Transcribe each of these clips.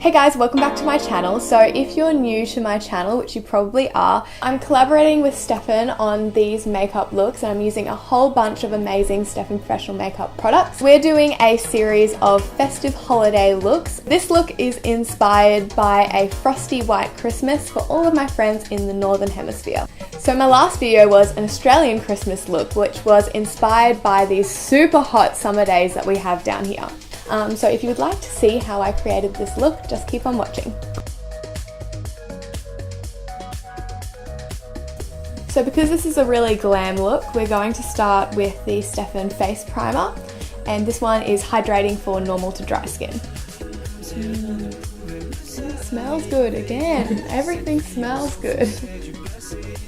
Hey guys, welcome back to my channel. So if you're new to my channel, which you probably are, I'm collaborating with Stefan on these makeup looks and I'm using a whole bunch of amazing Stefan Professional makeup products. We're doing a series of festive holiday looks. This look is inspired by a frosty white Christmas for all of my friends in the Northern Hemisphere. So my last video was an Australian Christmas look, which was inspired by these super hot summer days that we have down here. So if you would like to see how I created this look, just keep on watching. So because this is a really glam look, we're going to start with the Stefan Face Primer, and this one is hydrating for normal to dry skin. It smells good again. Everything smells good.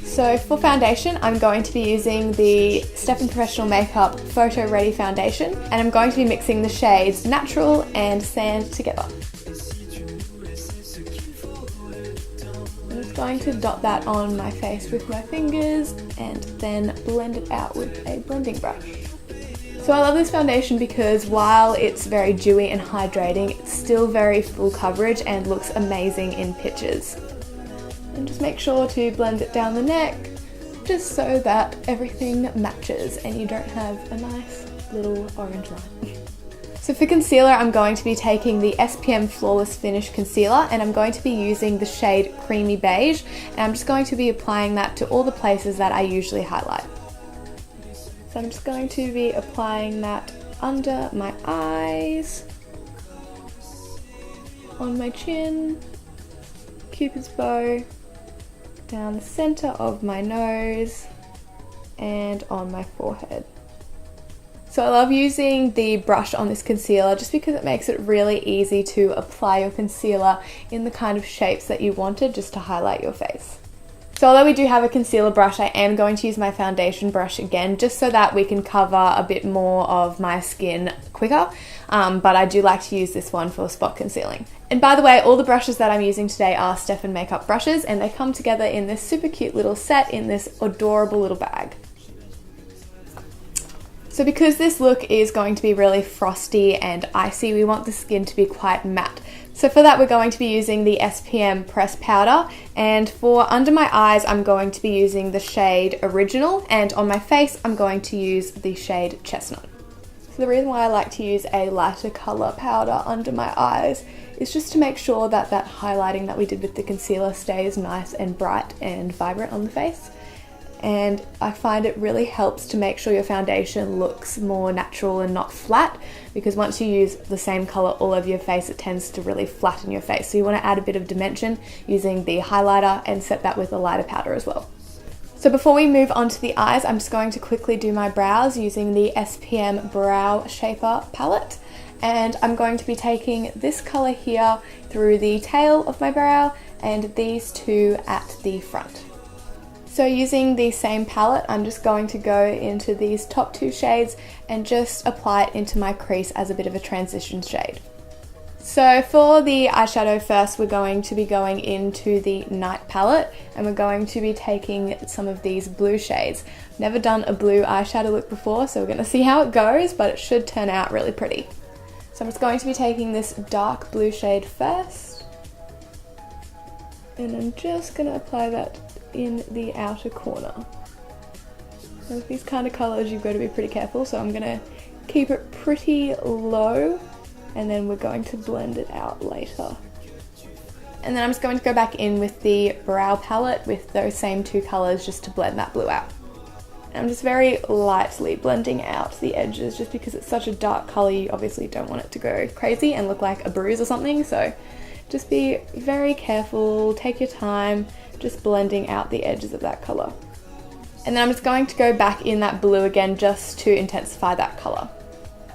So for foundation, I'm going to be using the Stefan Professional Makeup Photo Ready Foundation, and I'm going to be mixing the shades Natural and Sand together. I'm just going to dot that on my face with my fingers and then blend it out with a blending brush. So I love this foundation because while it's very dewy and hydrating, it's still very full coverage and looks amazing in pictures. And just make sure to blend it down the neck just so that everything matches and you don't have a nice little orange line. So for concealer, I'm going to be taking the SPM Flawless Finish Concealer and I'm going to be using the shade Creamy Beige, and I'm just going to be applying that to all the places that I usually highlight. So I'm just going to be applying that under my eyes, on my chin, Cupid's bow, down the center of my nose, and on my forehead. So I love using the brush on this concealer just because it makes it really easy to apply your concealer in the kind of shapes that you wanted just to highlight your face. So although we do have a concealer brush, I am going to use my foundation brush again just so that we can cover a bit more of my skin quicker, but I do like to use this one for spot concealing. And by the way, all the brushes that I'm using today are Stefan makeup brushes, and they come together in this super cute little set in this adorable little bag. So because this look is going to be really frosty and icy, we want the skin to be quite matte. So for that, we're going to be using the SPM Press Powder, and for under my eyes, I'm going to be using the shade Original, and on my face, I'm going to use the shade Chestnut. So the reason why I like to use a lighter color powder under my eyes is just to make sure that that highlighting that we did with the concealer stays nice and bright and vibrant on the face. And I find it really helps to make sure your foundation looks more natural and not flat, because once you use the same color all over your face, it tends to really flatten your face. So you want to add a bit of dimension using the highlighter and set that with a lighter powder as well. So before we move on to the eyes, I'm just going to quickly do my brows using the SPM Brow Shaper palette. And I'm going to be taking this color here through the tail of my brow and these two at the front. So using the same palette, I'm just going to go into these top two shades and just apply it into my crease as a bit of a transition shade. So for the eyeshadow first, we're going to be going into the Night palette and we're going to be taking some of these blue shades. Never done a blue eyeshadow look before, so we're going to see how it goes, but it should turn out really pretty. So I'm just going to be taking this dark blue shade first, and I'm just going to apply that in the outer corner. So with these kind of colours, you've got to be pretty careful, so I'm going to keep it pretty low and then we're going to blend it out later. And then I'm just going to go back in with the brow palette with those same two colours just to blend that blue out. And I'm just very lightly blending out the edges just because it's such a dark colour, you obviously don't want it to go crazy and look like a bruise or something, so just be very careful, take your time, just blending out the edges of that colour. And then I'm just going to go back in that blue again just to intensify that colour.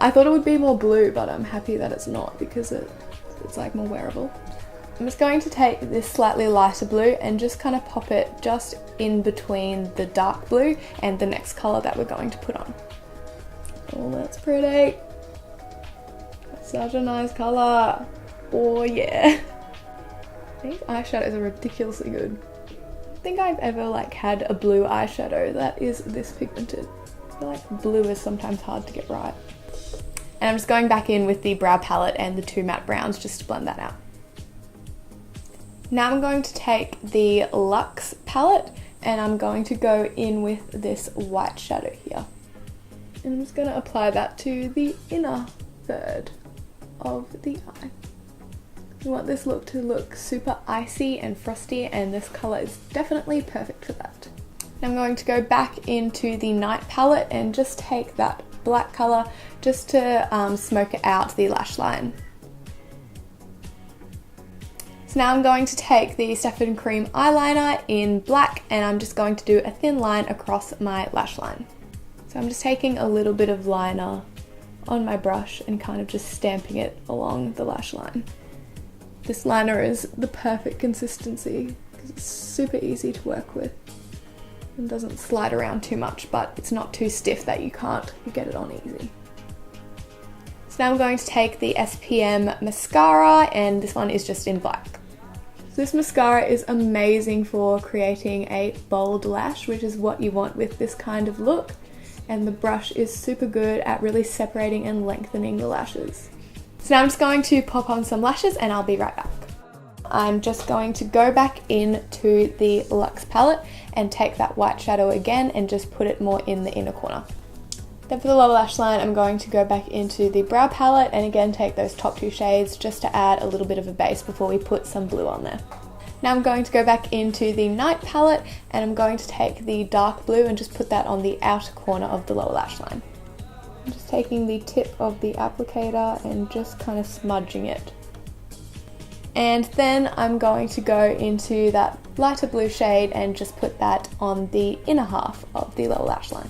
I thought it would be more blue, but I'm happy that it's not because it's like more wearable. I'm just going to take this slightly lighter blue and just kind of pop it just in between the dark blue and the next colour that we're going to put on. Oh, that's pretty. That's such a nice colour. Oh yeah. These eyeshadows are ridiculously good. I don't think I've ever had a blue eyeshadow that is this pigmented. I feel like blue is sometimes hard to get right. And I'm just going back in with the brow palette and the two matte browns just to blend that out. Now I'm going to take the Luxe palette and I'm going to go in with this white shadow here. And I'm just going to apply that to the inner third of the eye. We want this look to look super icy and frosty, and this colour is definitely perfect for that. I'm going to go back into the Night palette and just take that black colour just to smoke out the lash line. So now I'm going to take the Stephen Cream eyeliner in black and I'm just going to do a thin line across my lash line. So I'm just taking a little bit of liner on my brush and kind of just stamping it along the lash line. This liner is the perfect consistency because it's super easy to work with and doesn't slide around too much, but it's not too stiff that you can't get it on easy. So now I'm going to take the SPM mascara and this one is just in black. So this mascara is amazing for creating a bold lash, which is what you want with this kind of look, and the brush is super good at really separating and lengthening the lashes. So now I'm just going to pop on some lashes and I'll be right back. I'm just going to go back into the Luxe palette and take that white shadow again and just put it more in the inner corner. Then for the lower lash line, I'm going to go back into the brow palette and again take those top two shades just to add a little bit of a base before we put some blue on there. Now I'm going to go back into the Night palette and I'm going to take the dark blue and just put that on the outer corner of the lower lash line. I'm just taking the tip of the applicator and just kind of smudging it. And then I'm going to go into that lighter blue shade and just put that on the inner half of the lower lash line.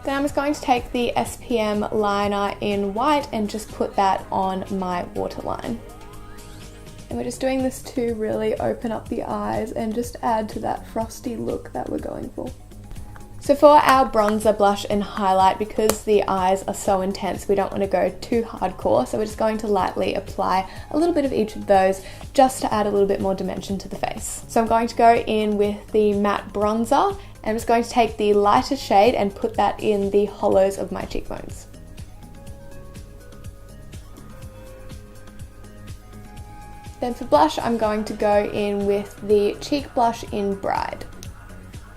Then I'm just going to take the SPM liner in white and just put that on my waterline. And we're just doing this to really open up the eyes and just add to that frosty look that we're going for. So for our bronzer, blush and highlight, because the eyes are so intense, we don't want to go too hardcore, so we're just going to lightly apply a little bit of each of those just to add a little bit more dimension to the face. So I'm going to go in with the matte bronzer and I'm just going to take the lighter shade and put that in the hollows of my cheekbones. Then for blush, I'm going to go in with the cheek blush in Bride.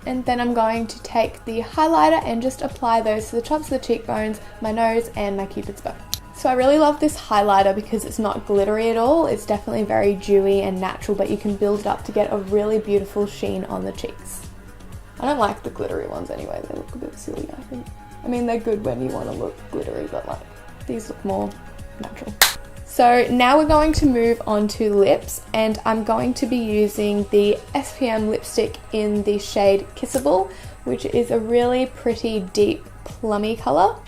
And then I'm going to take the highlighter and just apply those to the tops of the cheekbones, my nose and my cupid's bow. So I really love this highlighter because it's not glittery at all. It's definitely very dewy and natural, but you can build it up to get a really beautiful sheen on the cheeks. I don't like the glittery ones anyway, they look a bit silly, I think. I mean, they're good when you want to look glittery, but like, these look more natural. So now we're going to move on to lips, and I'm going to be using the SPM lipstick in the shade Kissable, which is a really pretty deep plummy colour.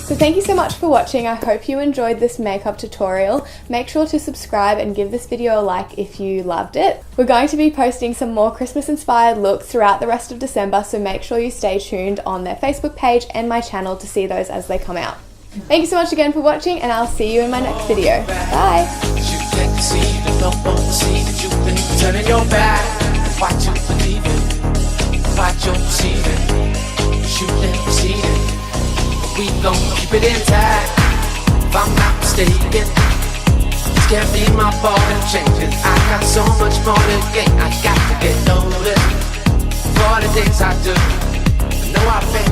So thank you so much for watching. I hope you enjoyed this makeup tutorial. Make sure to subscribe and give this video a like if you loved it. We're going to be posting some more Christmas inspired looks throughout the rest of December, so make sure you stay tuned on their Facebook page and my channel to see those as they come out. Thank you so much again for watching, and I'll see you in my next video. Bye! We gon' keep it intact, if I'm not mistaken. This can't be my fault and changing. I got so much more to gain. I got to get loaded for the things I do. I know I've been